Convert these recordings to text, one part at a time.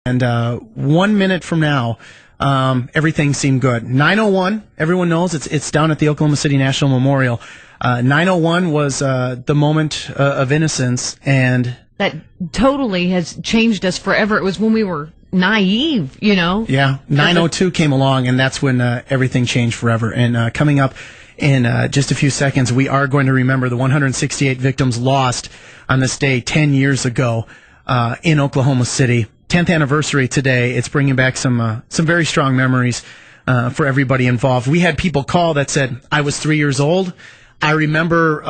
And 1 minute from now, everything seemed good. 9:01, everyone knows it's down at the Oklahoma City National Memorial. 9:01 was the moment of innocence, and that totally has changed us forever. It was when we were naive, you know. Yeah, 9:02 came along, and that's when everything changed forever. And coming up in just a few seconds, we are going to remember the 168 victims lost on this day 10 years ago in Oklahoma City. 10th anniversary today. It's bringing back some very strong memories for everybody involved. We had people call that said, I was 3 years old. I remember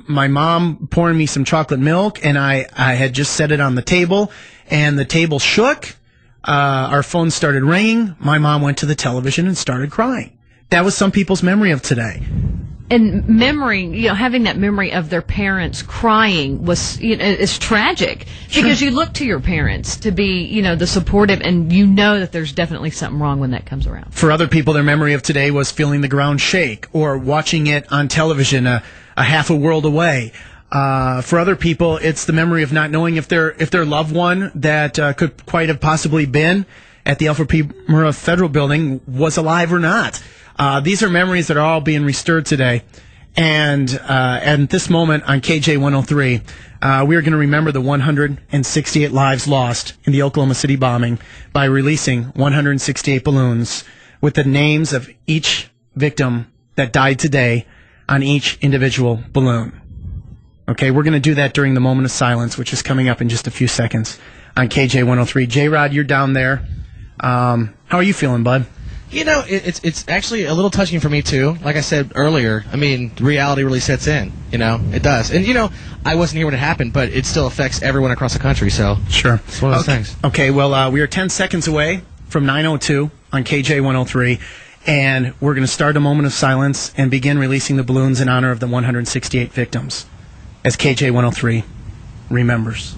my mom pouring me some chocolate milk, and I had just set it on the table, and the table shook. Our phone started ringing. My mom went to the television and started crying. That was some people's memory of today. And memory, you know, having that memory of their parents crying was, you know, is tragic. Sure. Because you look to your parents to be, you know, the supportive, and you know that there's definitely something wrong when that comes around. For other people, their memory of today was feeling the ground shake or watching it on television a half a world away. For other people, it's the memory of not knowing if their loved one that could quite have possibly been at the Alfred P. Murrah Federal Building was alive or not. These are memories that are all being restirred today. And at this moment on KJ 103, we are going to remember the 168 lives lost in the Oklahoma City bombing by releasing 168 balloons with the names of each victim that died today on each individual balloon. Okay, we're going to do that during the moment of silence, which is coming up in just a few seconds on KJ 103. J-Rod, you're down there. How are you feeling, bud? You know, it's actually a little touching for me, too. Like I said earlier, I mean, reality really sets in, you know? It does. And, you know, I wasn't here when it happened, but it still affects everyone across the country, so. Sure. It's one of those things. Okay, well, we are 10 seconds away from 9:02 on KJ 103, and we're going to start a moment of silence and begin releasing the balloons in honor of the 168 victims as KJ 103 remembers.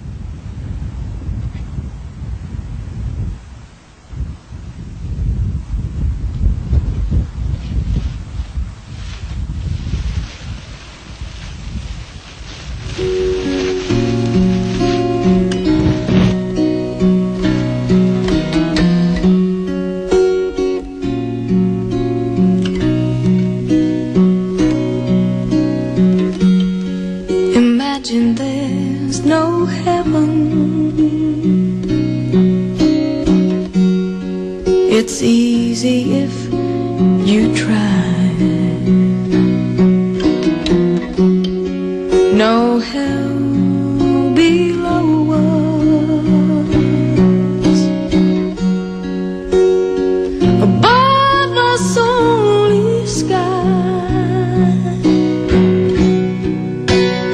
Imagine there's no heaven. It's easy if you try. No hell below us. Above us only sky.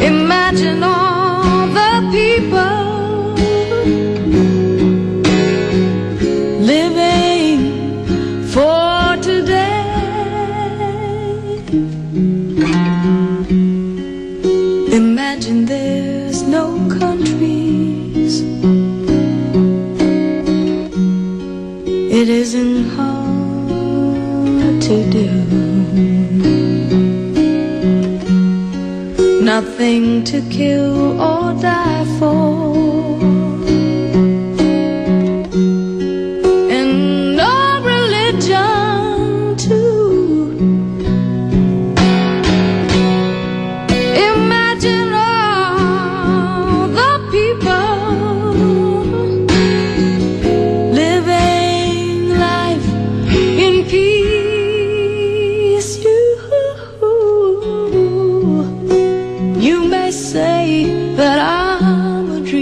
Imagine all the people living for today. Imagine there's no countries. It isn't hard to do. Nothing to kill or die for, and no religion too. Imagine all the people living life in peace. You may say that I'm a dreamer.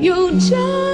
You'll just